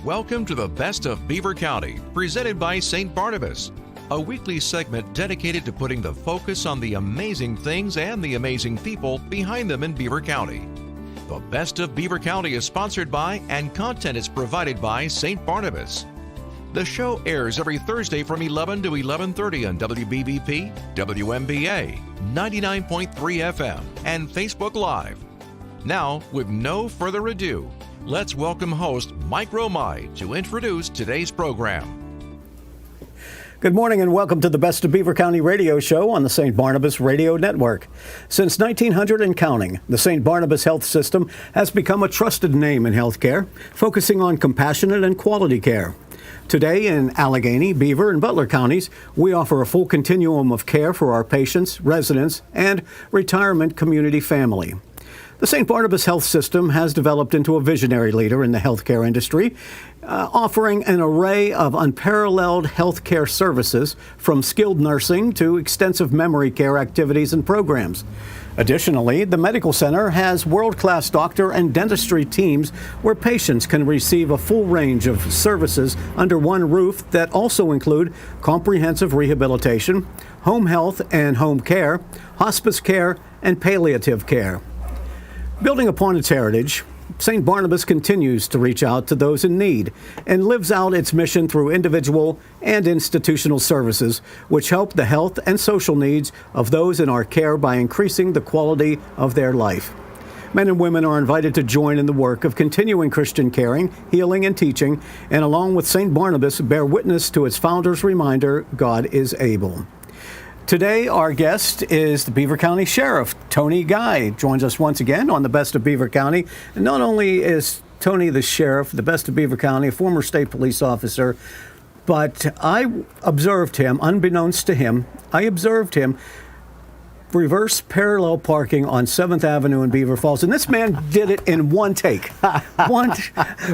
Welcome to the Best of Beaver County, presented by St. Barnabas, a weekly segment dedicated to putting the focus on the amazing things and the amazing people behind them in Beaver County. The Best of Beaver County is sponsored by and content is provided by St. Barnabas. The show airs every Thursday from 11 to 11:30 on WBBP, WMBA, 99.3 FM, and Facebook Live. Now, with no further ado, let's welcome host Mike Romigh to introduce today's program. Good morning and welcome to the Best of Beaver County radio show on the St. Barnabas Radio Network. Since 1900 and counting, the St. Barnabas Health System has become a trusted name in healthcare, focusing on compassionate and quality care. Today in Allegheny, Beaver, and Butler counties, we offer a full continuum of care for our patients, residents, and retirement community family. The St. Barnabas Health System has developed into a visionary leader in the healthcare industry, offering an array of unparalleled healthcare services from skilled nursing to extensive memory care activities and programs. Additionally, the medical center has world-class doctor and dentistry teams where patients can receive a full range of services under one roof that also include comprehensive rehabilitation, home health and home care, hospice care, and palliative care. Building upon its heritage, St. Barnabas continues to reach out to those in need and lives out its mission through individual and institutional services, which help the health and social needs of those in our care by increasing the quality of their life. Men and women are invited to join in the work of continuing Christian caring, healing, and teaching, and along with St. Barnabas, bear witness to its founder's reminder, God is able. Today, our guest is the Beaver County Sheriff, Tony Guy, joins us once again on the Best of Beaver County. And not only is Tony the Sheriff, the Best of Beaver County, a former state police officer, but I observed him, unbeknownst to him, reverse parallel parking on 7th Avenue in Beaver Falls. And this man did it in one take.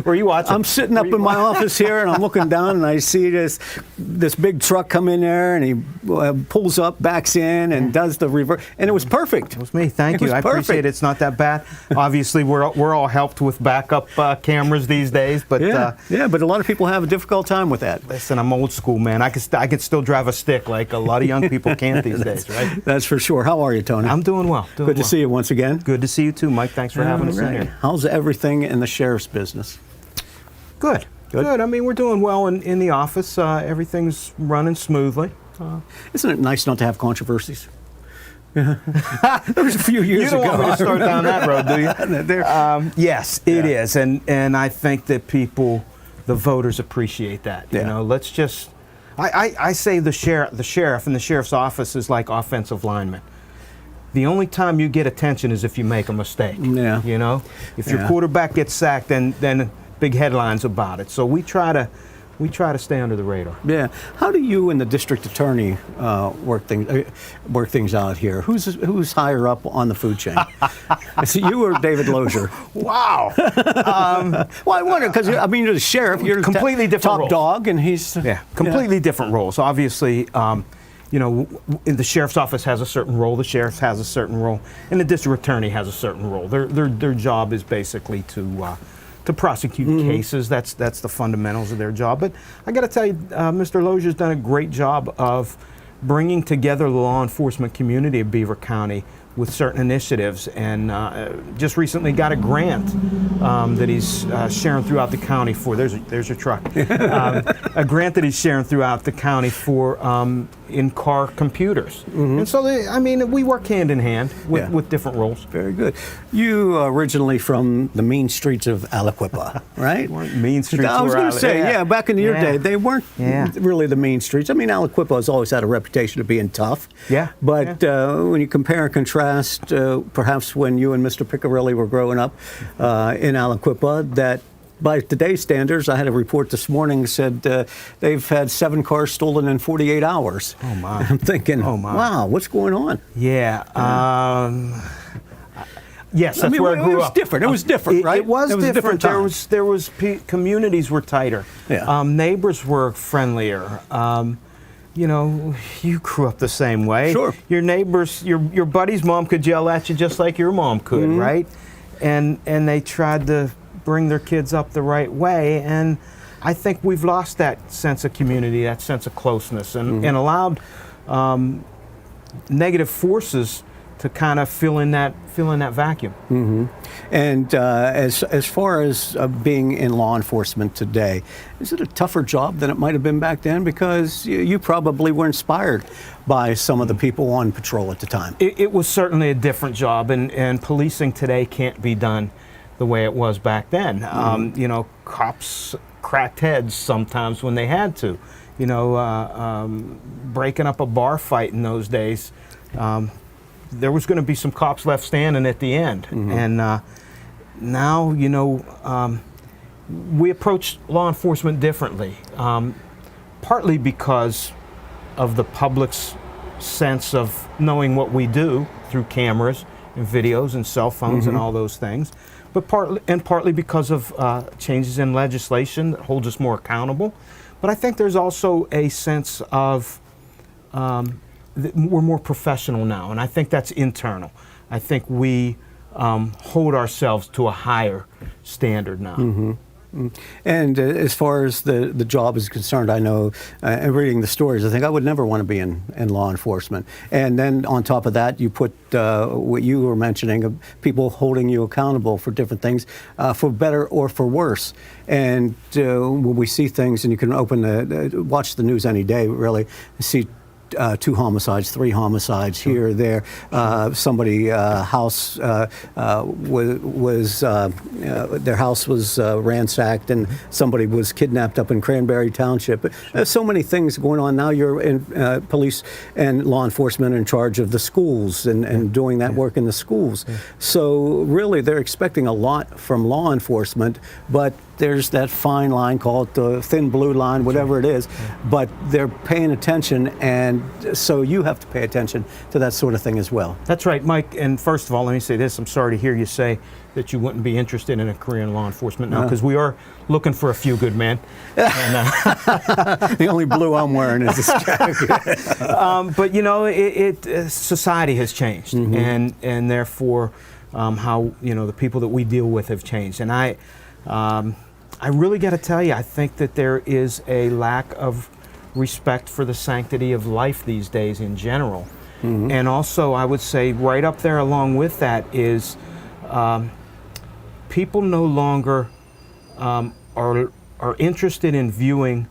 Were you watching? I'm sitting up in my office here and I'm looking down and I see this big truck come in there and he pulls up, backs in and does the reverse. And it was perfect. It was me. Thank you. I appreciate it. It's not that bad. Obviously, we're all helped with backup cameras these days. But but a lot of people have a difficult time with that. Listen, I'm old school, man. I could still drive a stick like a lot of young people can't these days, right? That's for sure. How are you, Tony? I'm doing well. Good to see you once again. Good to see you too, Mike. Thanks for having us in here. How's everything in the sheriff's business? Good. I mean, we're doing well in the office. Everything's running smoothly. Isn't it nice not to have controversies? There was a few years ago. You don't want me to start down that road, do you? Yes, it is. And I think that the voters appreciate that. You know, let's just... I say the sheriff and the sheriff's office is like offensive linemen. The only time you get attention is if you make a mistake. Yeah. You know, if your quarterback gets sacked, then big headlines about it. So we try to stay under the radar. Yeah. How do you and the district attorney work things out here? Who's higher up on the food chain? Is it you or David Lozier? Wow. Well, I wonder because you're the sheriff. You're completely different top roles. dog, and he's completely different roles. Obviously, the sheriff's office has a certain role. The sheriff has a certain role, and the district attorney has a certain role. Their job is basically to prosecute cases. That's the fundamentals of their job. But I got to tell you, Mr. Lozier's done a great job of bringing together the law enforcement community of Beaver County with certain initiatives, and just recently got a grant that he's sharing throughout the county for. There's your truck. A grant that he's sharing throughout the county for in-car computers. And so, we work hand in hand with different roles. Very good. You originally from the mean streets of Aliquippa, right? Mean streets. I was going to say, back in your day, they weren't really the mean streets. I mean, Aliquippa has always had a reputation of being tough. Yeah. But when you compare and contrast, perhaps when you and Mr. Piccarelli were growing up in Aliquippa, that by today's standards, I had a report this morning said they've had 7 cars stolen in 48 hours. Oh, my. I'm thinking, wow, what's going on? Yeah. Yes, that's where I grew up. It was different, right? It was different. Time. Communities were tighter. Yeah. Neighbors were friendlier. You grew up the same way. Sure. Your neighbors, your buddy's mom could yell at you just like your mom could, right? And they tried to bring their kids up the right way. And I think we've lost that sense of community, that sense of closeness, and allowed negative forces to kind of fill in that vacuum. And as far as being in law enforcement today, is it a tougher job than it might have been back then? Because you probably were inspired by some of the people on patrol at the time. It was certainly a different job, and policing today can't be done the way it was back then. You know, cops cracked heads sometimes when they had to. You know, breaking up a bar fight in those days, there was going to be some cops left standing at the end. And now, you know, we approach law enforcement differently, partly because of the public's sense of knowing what we do through cameras and videos and cell phones and all those things, but partly because of changes in legislation that holds us more accountable. But I think there's also a sense of we're more professional now, and I think that's internal. I think we hold ourselves to a higher standard now. And as far as the job is concerned, I know, and reading the stories, I think I would never want to be in law enforcement. And then on top of that, you put what you were mentioning of people holding you accountable for different things, for better or for worse. And when we see things, and you can watch the news any day, really, see 2 homicides, 3 homicides here or there. Somebody house their house was ransacked, and somebody was kidnapped up in Cranberry Township. There's so many things going on now. You're in police and law enforcement in charge of the schools and doing that work in the schools. So really, they're expecting a lot from law enforcement, but there's that fine line, called the thin blue line, whatever it is, but they're paying attention, and so you have to pay attention to that sort of thing as well. That's right, Mike. And first of all, let me say this. I'm sorry to hear you say that you wouldn't be interested in a career in law enforcement now, because we are looking for a few good men. And, the only blue I'm wearing is this jacket. But you know, society has changed, and therefore how, you know, the people that we deal with have changed. And I really got to tell you, I think that there is a lack of respect for the sanctity of life these days in general. And also, I would say right up there along with that is people no longer are interested in viewing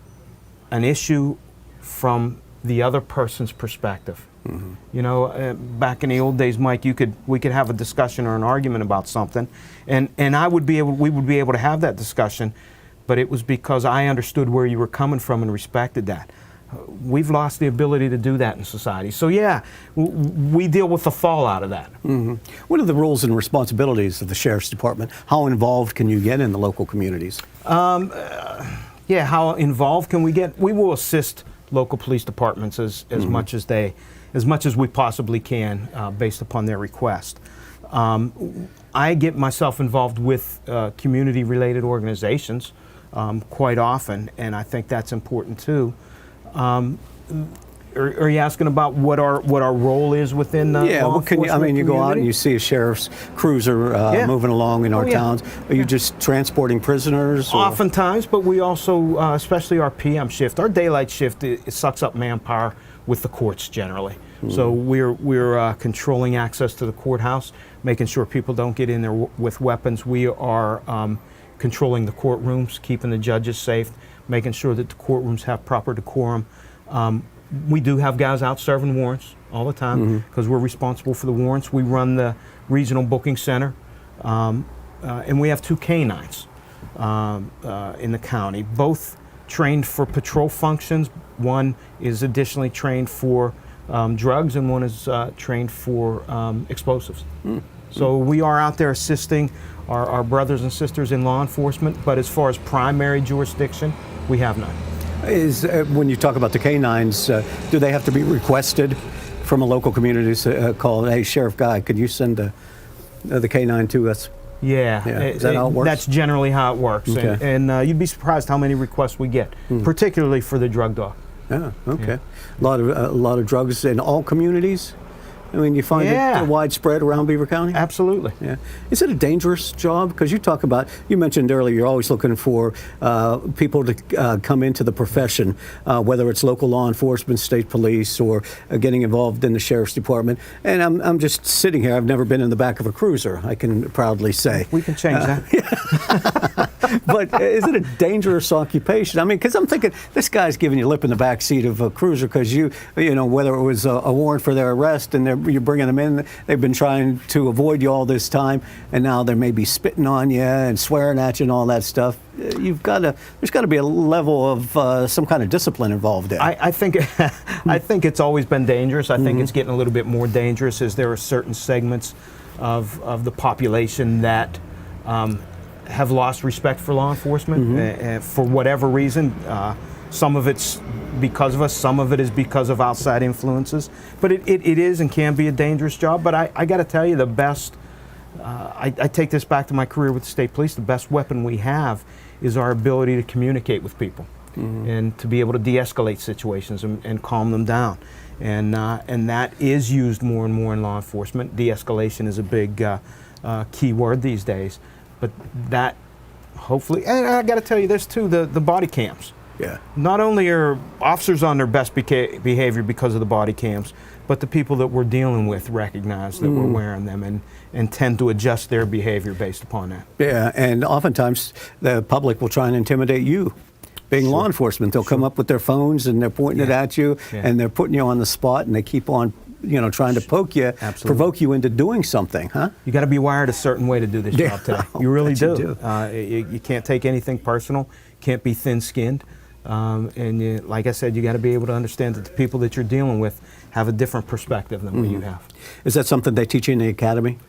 an issue from the other person's perspective. You know, back in the old days, Mike, we could have a discussion or an argument about something, and we would be able to have that discussion, but it was because I understood where you were coming from and respected that. We've lost the ability to do that in society. So yeah, we deal with the fallout of that. What are the roles and responsibilities of the Sheriff's Department? How involved can you get in the local communities? Yeah, how involved can we get? We will assist local police departments as much as we possibly can, based upon their request. I get myself involved with community-related organizations quite often, and I think that's important too. Are you asking about what our role is within law enforcement? I mean, you go out and you see a sheriff's cruiser moving along in our towns. Are you just transporting prisoners? Or? Oftentimes, but we also, especially our PM shift, our daylight shift, it sucks up manpower with the courts generally. So we're controlling access to the courthouse, making sure people don't get in there with weapons. We are controlling the courtrooms, keeping the judges safe, making sure that the courtrooms have proper decorum. We do have guys out serving warrants all the time because we're responsible for the warrants. We run the regional booking center, and we have 2 canines in the county, both trained for patrol functions. One is additionally trained for drugs, and one is trained for explosives. So we are out there assisting our brothers and sisters in law enforcement, but as far as primary jurisdiction, we have none. When you talk about the canines, do they have to be requested from a local community call, hey, Sheriff Guy, could you send the canine to us? Yeah. Is that how it works? That's generally how it works. Okay. And you'd be surprised how many requests we get, particularly for the drug dog. Yeah, okay. A lot of drugs in all communities? I mean, you find Yeah. it widespread around Beaver County? Absolutely. Yeah. Is it a dangerous job? Because you mentioned earlier, you're always looking for people to come into the profession, whether it's local law enforcement, state police, or getting involved in the sheriff's department. And I'm just sitting here. I've never been in the back of a cruiser, I can proudly say. We can change that. But is it a dangerous occupation? I mean, because I'm thinking this guy's giving you lip in the back seat of a cruiser because whether it was a warrant for their arrest and you're bringing them in, they've been trying to avoid you all this time, and now they may be spitting on you and swearing at you and all that stuff. There's got to be a level of some kind of discipline involved there. I think it's always been dangerous. I think it's getting a little bit more dangerous as there are certain segments of the population that have lost respect for law enforcement for whatever reason. Some of it's because of us, some of it is because of outside influences. But it is and can be a dangerous job. But I got to tell you, the best, I take this back to my career with the state police, the best weapon we have is our ability to communicate with people and to be able to de-escalate situations and calm them down. And that is used more and more in law enforcement. De-escalation is a big key word these days. But that, hopefully, and I got to tell you this too, the body cams. Yeah. Not only are officers on their best behavior because of the body cams, but the people that we're dealing with recognize that we're wearing them and tend to adjust their behavior based upon that. Yeah, and oftentimes the public will try and intimidate you. Being law enforcement, they'll come up with their phones and they're pointing it at you, and they're putting you on the spot, and they keep on trying to poke you, provoke you into doing something, huh? You got to be wired a certain way to do this job today. You really do. You can't take anything personal, can't be thin-skinned. Like I said, you got to be able to understand that the people that you're dealing with have a different perspective than what you have. Is that something they teach you in the academy?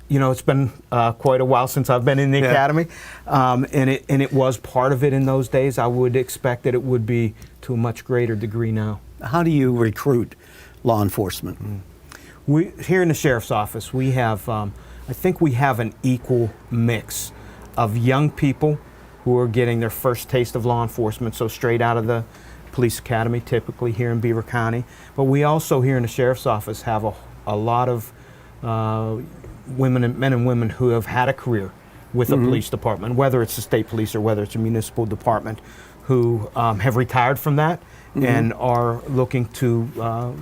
It's been quite a while since I've been in the academy, and it was part of it in those days. I would expect that it would be to a much greater degree now. How do you recruit law enforcement? We here in the sheriff's office, we have, I think we have an equal mix of young people who are getting their first taste of law enforcement, so straight out of the police academy, typically here in Beaver County. But we also here in the sheriff's office have a lot of men and women who have had a career with a police department, whether it's the state police or whether it's a municipal department, who have retired from that and are looking to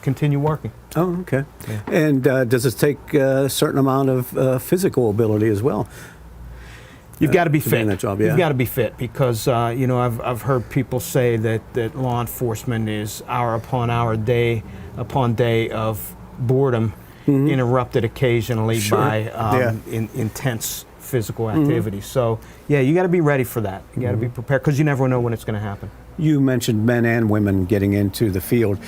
continue working. Oh, okay. Yeah. And does it take a certain amount of physical ability as well? You've got to be fit. That job, yeah. You've got to be fit because I've heard people say that law enforcement is hour upon hour, day upon day of boredom, interrupted occasionally by intense physical activity. So yeah, you got to be ready for that. You got to be prepared because you never know when it's going to happen. You mentioned men and women getting into the field.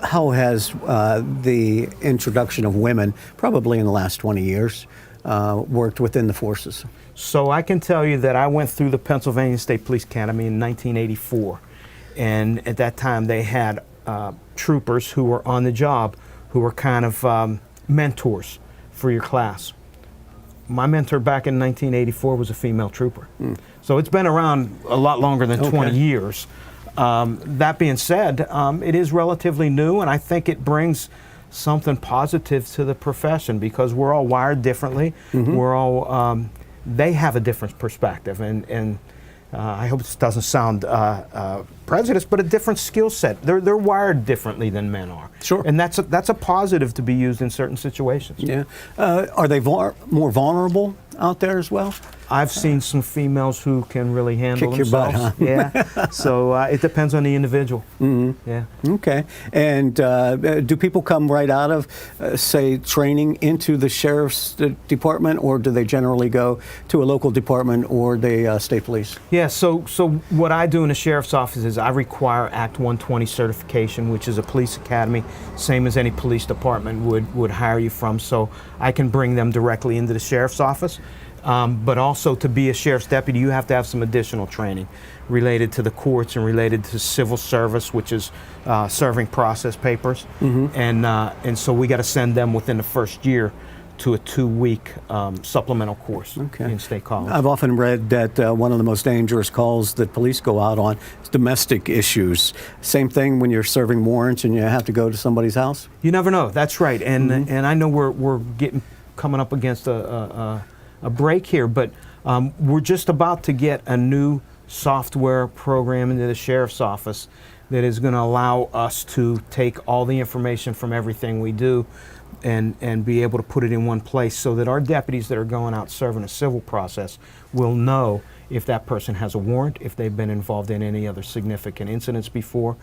How has the introduction of women, probably in the last 20 years, worked within the forces? So I can tell you that I went through the Pennsylvania State Police Academy in 1984, and at that time they had troopers who were on the job who were kind of mentors for your class. My mentor back in 1984 was a female trooper. So it's been around a lot longer than 20 years. That being said, it is relatively new, and I think it brings something positive to the profession because we're all wired differently. We're all, they have a different perspective, and I hope this doesn't sound prejudiced, but a different skill set. They're wired differently than men are. Sure. And that's a positive to be used in certain situations. Yeah. Are they more vulnerable out there as well? I've seen some females who can really handle Kick themselves. your butt, huh? Yeah. So it depends on the individual. Yeah. Okay. And do people come right out of, say, training into the sheriff's department, or do they generally go to a local department or the state police? Yeah. So what I do in the sheriff's office is I require Act 120 certification, which is a police academy, same as any police department would hire you from. So I can bring them directly into the sheriff's office. But also to be a sheriff's deputy, you have to have some additional training related to the courts and related to civil service, which is serving process papers. And so we got to send them within the first year to a 2-week supplemental course in State College. I've often read that one of the most dangerous calls that police go out on is domestic issues. Same thing when you're serving warrants and you have to go to somebody's house? You never know. That's right. And and I know we're coming up against a break here, but we're just about to get a new software program into the sheriff's office that is going to allow us to take all the information from everything we do and be able to put it in one place so that our deputies that are going out serving a civil process will know if that person has a warrant, if they've been involved in any other significant incidents before,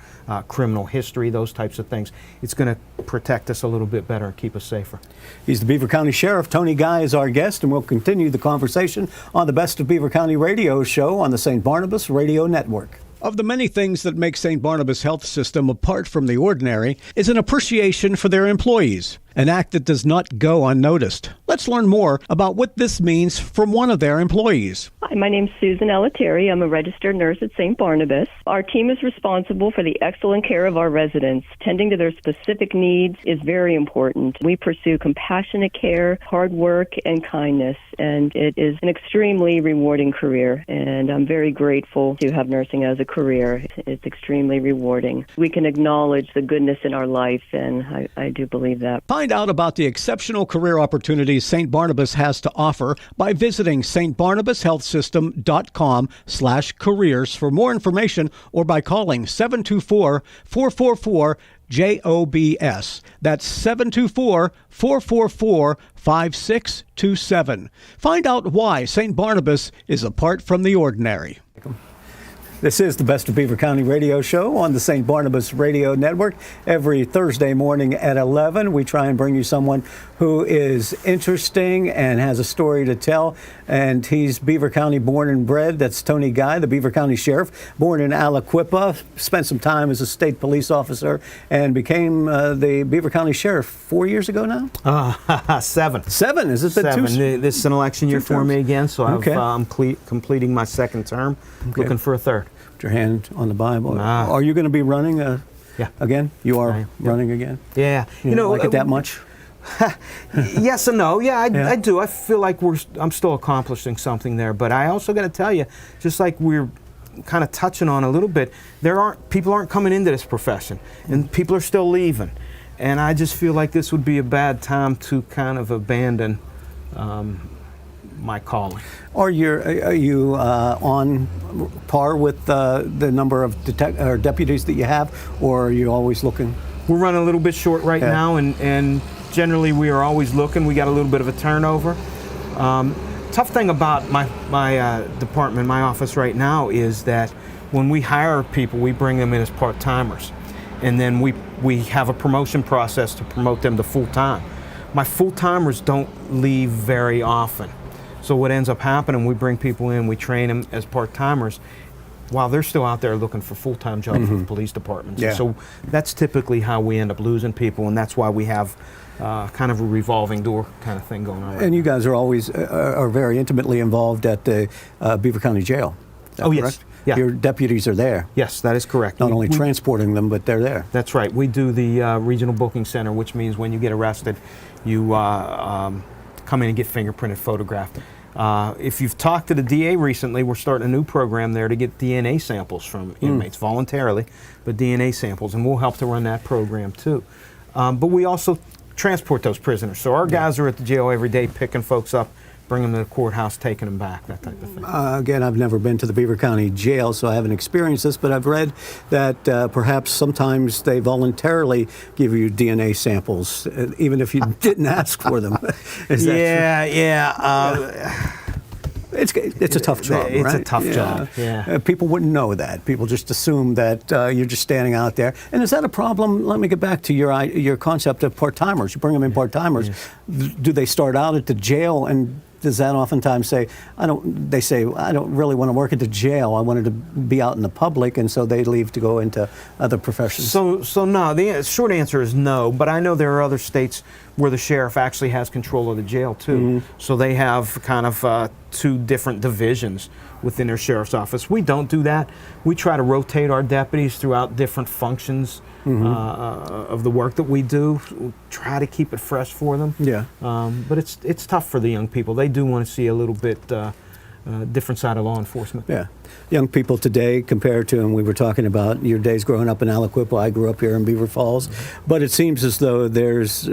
criminal history, those types of things. It's going to protect us a little bit better and keep us safer. He's the Beaver County Sheriff. Tony Guy is our guest, and we'll continue the conversation on the Best of Beaver County radio show on the St. Barnabas Radio Network. Of the many things that make St. Barnabas Health System apart from the ordinary is an appreciation for their employees, an act that does not go unnoticed. Let's learn more about what this means from one of their employees. Hi, my name's Susan Elleteri. I'm a registered nurse at St. Barnabas. Our team is responsible for the excellent care of our residents. Tending to their specific needs is very important. We pursue compassionate care, hard work, and kindness, and it is an extremely rewarding career, and I'm very grateful to have nursing as a career. It's extremely rewarding. We can acknowledge the goodness in our life, and I do believe that. Find out about the exceptional career opportunities St. Barnabas has to offer by visiting stbarnabashealthsystem.com/careers for more information, or by calling 724-444-JOBS. That's 724-444-5627. Find out why St. Barnabas is apart from the ordinary. This is the Best of Beaver County radio show on the St. Barnabas Radio Network. Every Thursday morning at 11, we try and bring you someone who is interesting and has a story to tell. And he's Beaver County born and bred. That's Tony Guy, the Beaver County Sheriff, born in Aliquippa, spent some time as a state police officer, and became the Beaver County Sheriff 4 years ago now? 7. 7? Is it the 7. 2? This is an election year for me again, so Okay. I'm completing my second term, looking for a third. Put your hand on the Bible. Ah. Are you going to be running Yeah. again? You are I am. running again? Yeah. You don't like it that much? Yes and no. Yeah, Yeah. I do. I feel like I'm still accomplishing something there. But I also got to tell you, just like we're kind of touching on a little bit, people aren't coming into this profession, and people are still leaving. And I just feel like this would be a bad time to kind of abandon my calling. Are you on par with the number of deputies that you have, or are you always looking? We're running a little bit short right Yeah. now, and generally we are always looking. We got a little bit of a turnover. Tough thing about my department, my office right now, is that when we hire people, we bring them in as part-timers, and then we have a promotion process to promote them to full-time. My full-timers don't leave very often. So what ends up happening, we bring people in, we train them as part-timers, while they're still out there looking for full-time jobs with the police departments. Yeah. So that's typically how we end up losing people, and that's why we have kind of a revolving door kind of thing going on. And you guys are always are very intimately involved at the Beaver County Jail. Is that Oh, yes. correct? Yeah. Your deputies are there, Yes, that is correct. not only transporting them, but they're there. That's right. We do the regional booking center, which means when you get arrested, you come in and get fingerprinted, photographed. If you've talked to the DA recently, we're starting a new program there to get DNA samples from inmates voluntarily, but DNA samples, and we'll help to run that program too. But we also transport those prisoners. So our guys are at the jail every day picking folks up, bringing them to the courthouse, taking them back, that type of thing. Again, I've never been to the Beaver County Jail, so I haven't experienced this, but I've read that perhaps sometimes they voluntarily give you DNA samples, even if you didn't ask for them. Is that It's a tough job, It's right? a tough job, yeah. People wouldn't know that. People just assume that you're just standing out there. And is that a problem? Let me get back to your concept of part-timers. You bring them in part-timers. Do they start out at the jail, and does that oftentimes say, they say, I don't really want to work at the jail. I wanted to be out in the public, and so they leave to go into other professions? So no, the short answer is no, but I know there are other states where the sheriff actually has control of the jail too. So they have kind of 2 different divisions within their sheriff's office. We don't do that. We try to rotate our deputies throughout different functions of the work that we do. We try to keep it fresh for them. Yeah. But it's tough for the young people. They do want to see a little bit different side of law enforcement. Yeah. Young people today compared to, and we were talking about your days growing up in Aliquippa. I grew up here in Beaver Falls. But it seems as though there's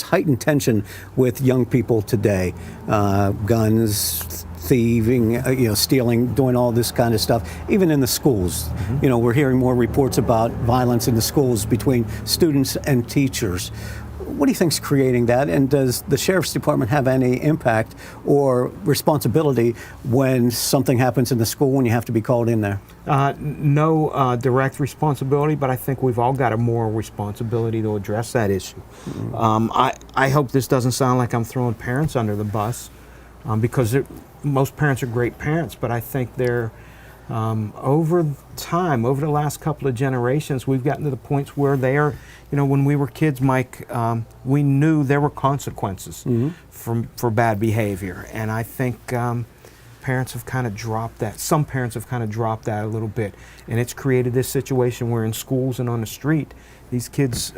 heightened tension with young people today. Guns, thieving, stealing, doing all this kind of stuff, even in the schools. We're hearing more reports about violence in the schools between students and teachers. What do you think is creating that, and does the Sheriff's Department have any impact or responsibility when something happens in the school when you have to be called in there? No direct responsibility, but I think we've all got a moral responsibility to address that issue. I hope this doesn't sound like I'm throwing parents under the bus, because most parents are great parents, but I think they're over time, over the last couple of generations, we've gotten to the points where they are, when we were kids, Mike, we knew there were consequences for bad behavior. And I think parents have kind of dropped that. Some parents have kind of dropped that a little bit. And it's created this situation where in schools and on the street, these kids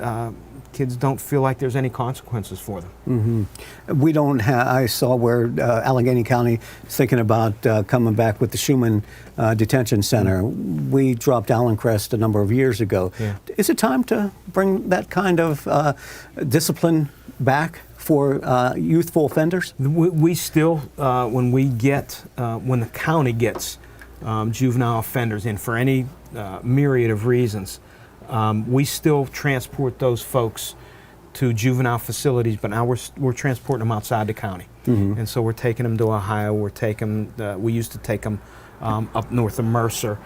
don't feel like there's any consequences for them. We don't have, I saw where Allegheny County is thinking about coming back with the Schumann Detention Center. We dropped Allencrest a number of years ago. Yeah. Is it time to bring that kind of discipline back for youthful offenders? We still, when the county gets juvenile offenders in for any myriad of reasons, we still transport those folks to juvenile facilities, but now we're transporting them outside the county. And so we're taking them to Ohio. We used to take them up north of Mercer.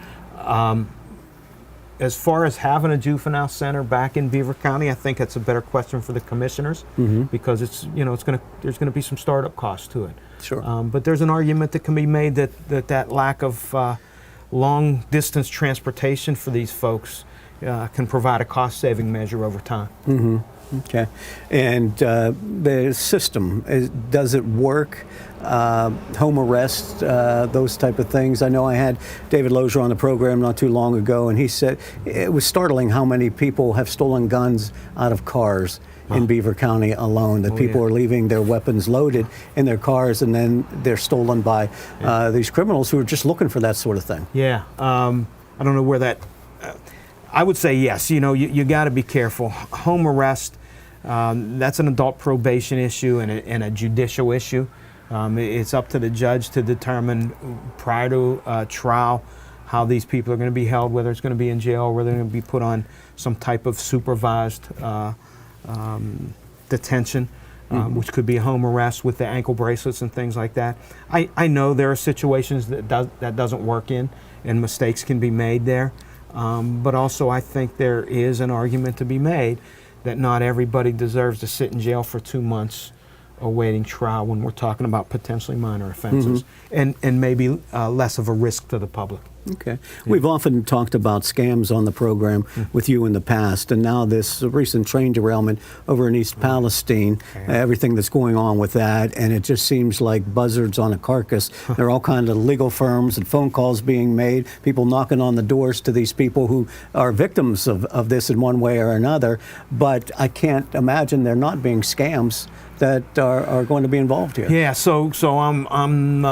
As far as having a juvenile center back in Beaver County, I think that's a better question for the commissioners, because there's going to be some startup costs to it. Sure. But there's an argument that can be made that lack of long distance transportation for these folks can provide a cost-saving measure over time. Okay. And the system, does it work? Home arrest, those type of things. I know I had David Lozier on the program not too long ago, and he said it was startling how many people have stolen guns out of cars in Beaver County alone, that people are leaving their weapons loaded in their cars, and then they're stolen by these criminals who are just looking for that sort of thing. Yeah. I don't know where that... I would say yes. You got to be careful. Home arrest, that's an adult probation issue and a judicial issue. It's up to the judge to determine prior to trial how these people are going to be held, whether it's going to be in jail or whether they're going to be put on some type of supervised detention, which could be a home arrest with the ankle bracelets and things like that. I know there are situations that doesn't work in, and mistakes can be made there. But also I think there is an argument to be made that not everybody deserves to sit in jail for 2 months awaiting trial when we're talking about potentially minor offenses and maybe less of a risk to the public. Okay. We've often talked about scams on the program with you in the past, and now this recent train derailment over in East Palestine, everything that's going on with that, and it just seems like buzzards on a carcass. There are all kinds of legal firms and phone calls being made, people knocking on the doors to these people who are victims of this in one way or another, but I can't imagine there not being scams that are going to be involved here. Yeah, so I'm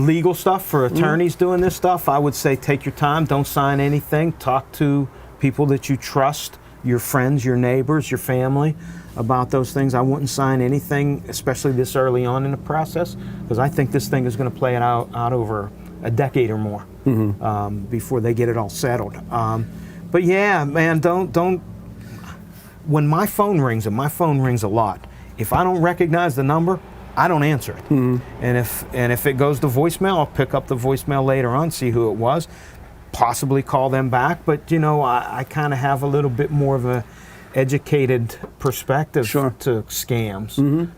legal stuff for attorneys doing this stuff. I would say take your time, don't sign anything, talk to people that you trust, your friends, your neighbors, your family about those things. I wouldn't sign anything, especially this early on in the process, because I think this thing is going to play it out over a decade or more before they get it all settled. But yeah, man, don't. When my phone rings, and my phone rings a lot, if I don't recognize the number, I don't answer it. And if it goes to voicemail, I'll pick up the voicemail later on, see who it was, possibly call them back. But I kind of have a little bit more of a educated perspective to scams.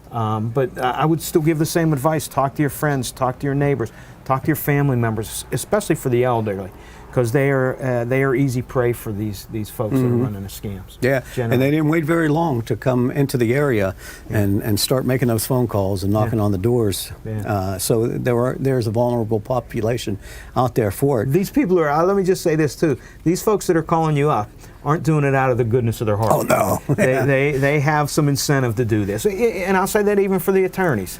But I would still give the same advice: talk to your friends, talk to your neighbors, talk to your family members, especially for the elderly, because they are easy prey for these folks that are running the scams. Yeah, generally. and they didn't wait very long to come into the area and start making those phone calls and knocking on the doors. Yeah. So there's a vulnerable population out there for it. These people are, let me just say this too, these folks that are calling you up aren't doing it out of the goodness of their heart. Oh, no. They have some incentive to do this. And I'll say that even for the attorneys.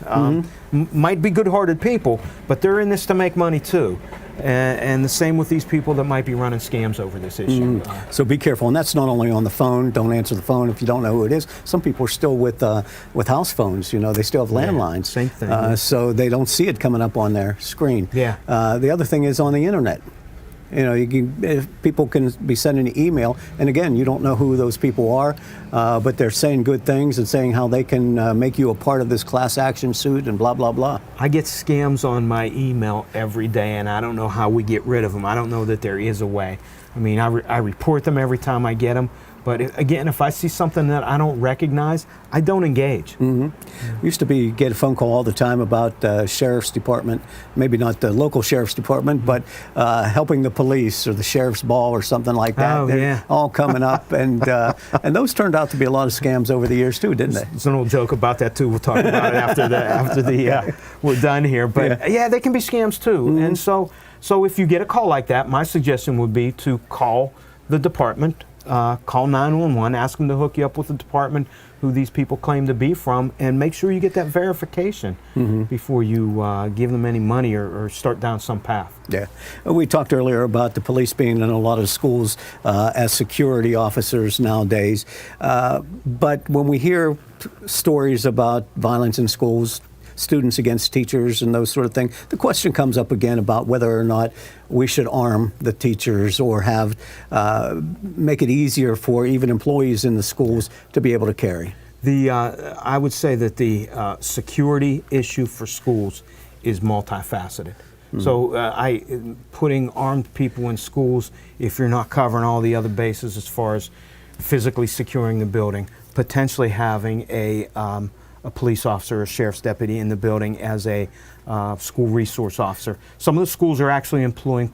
Might be good-hearted people, but they're in this to make money too. And the same with these people that might be running scams over this issue. So be careful, and that's not only on the phone. Don't answer the phone if you don't know who it is. Some people are still with house phones. You know, they still have landlines. Same thing. So they don't see it coming up on their screen. Yeah. The other thing is on the internet. You know, people can be sending an email, and again, you don't know who those people are, but they're saying good things and saying how they can make you a part of this class action suit and blah, blah, blah. I get scams on my email every day, and I don't know how we get rid of them. I don't know that there is a way. I mean, I report them every time I get them, but again, if I see something that I don't recognize, I don't engage. Used to get a phone call all the time about sheriff's department, maybe not the local sheriff's department, but helping the police or the sheriff's ball or something like that. Oh, They're yeah. all coming up, and those turned out to be a lot of scams over the years too, didn't they? There's an old joke about that too. We'll talk about it after we're done here. But yeah, they can be scams too. And so if you get a call like that, my suggestion would be to call the department. Call 911, ask them to hook you up with the department who these people claim to be from, and make sure you get that verification before you give them any money or start down some path. Yeah. We talked earlier about the police being in a lot of schools as security officers nowadays. But when we hear stories about violence in schools, students against teachers and those sort of things, the question comes up again about whether or not we should arm the teachers or have make it easier for even employees in the schools to be able to carry. I would say that the security issue for schools is multifaceted. So putting armed people in schools, if you're not covering all the other bases as far as physically securing the building, potentially having a police officer or a sheriff's deputy in the building as a school resource officer. Some of the schools are actually employing,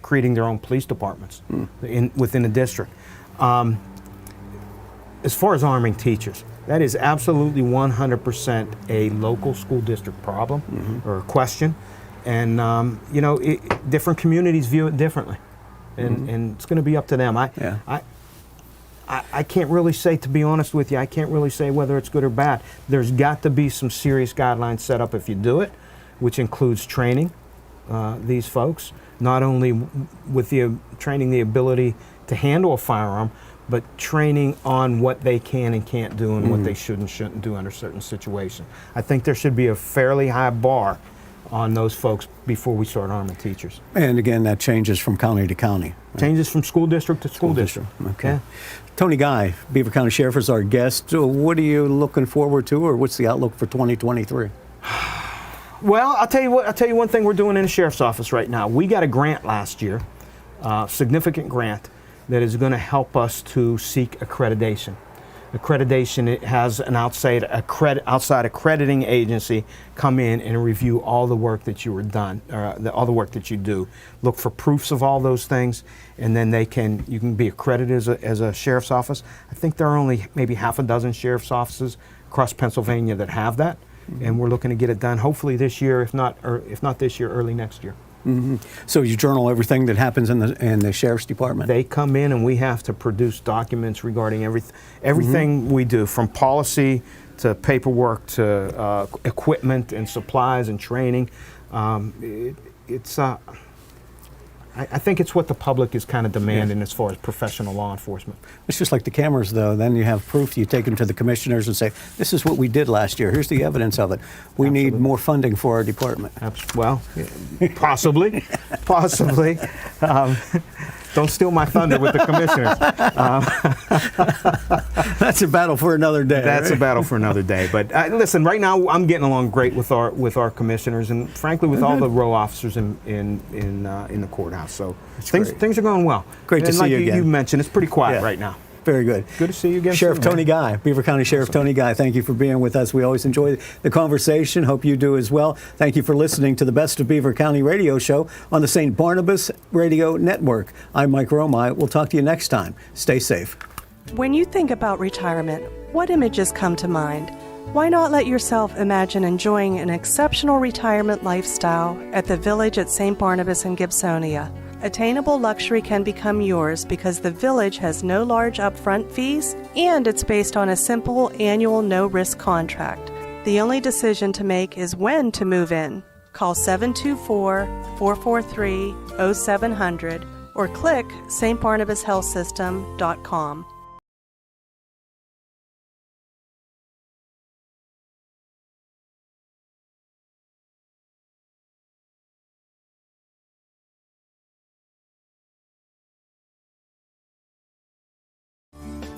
creating their own police departments within the district. As far as arming teachers, that is absolutely 100% a local school district problem or question. And, different communities view it differently. And it's going to be up to them. I can't really say, to be honest with you, I can't really say whether it's good or bad. There's got to be some serious guidelines set up if you do it, which includes training these folks, not only with training the ability to handle a firearm, but training on what they can and can't do and what they should and shouldn't do under certain situations. I think there should be a fairly high bar on those folks before we start arming teachers. And again, that changes from county to county. Right? Changes from school district to school district. Okay. Yeah. Tony Guy, Beaver County Sheriff, is our guest. What are you looking forward to, or what's the outlook for 2023? Well, I'll tell you one thing we're doing in the sheriff's office right now. We got a grant last year, significant grant, that is going to help us to seek accreditation. Accreditation, it has an outside accrediting agency come in and review all the work that you were done, all the work that you do. Look for proofs of all those things, and then you can be accredited as a sheriff's office. I think there are only maybe half a dozen sheriff's offices across Pennsylvania that have that, and we're looking to get it done hopefully this year, if not this year, early next year. So you journal everything that happens in the sheriff's department? They come in and we have to produce documents regarding everything we do, from policy to paperwork to equipment and supplies and training. I think it's what the public is kind of demanding as far as professional law enforcement. It's just like the cameras, though. Then you have proof. You take them to the commissioners and say, this is what we did last year. Here's the evidence of it. We need more funding for our department. Well, possibly. Don't steal my thunder with the commissioners. That's a battle for another day. That's right? a battle for another day. But listen, right now I'm getting along great with our commissioners, and frankly with all the row officers in the courthouse. So things are going well. Great to see you again. You mentioned, it's pretty quiet right now. Very good. Good to see you again. Sheriff soon, Tony Guy, Beaver County Sheriff Tony Guy, thank you for being with us. We always enjoy the conversation. Hope you do as well. Thank you for listening to the Best of Beaver County radio show on the St. Barnabas Radio Network. I'm Mike Romigh. We'll talk to you next time. Stay safe. When you think about retirement, what images come to mind? Why not let yourself imagine enjoying an exceptional retirement lifestyle at the Village at St. Barnabas in Gibsonia? Attainable luxury can become yours because the Village has no large upfront fees and it's based on a simple annual no-risk contract. The only decision to make is when to move in. Call 724-443-0700 or click stbarnabashealthsystem.com.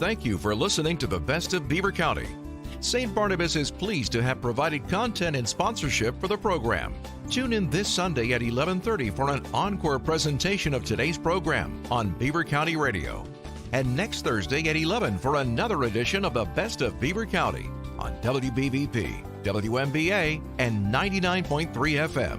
Thank you for listening to the Best of Beaver County. St. Barnabas is pleased to have provided content and sponsorship for the program. Tune in this Sunday at 11:30 for an encore presentation of today's program on Beaver County Radio. And next Thursday at 11 for another edition of the Best of Beaver County on WBVP, WMBA, and 99.3 FM.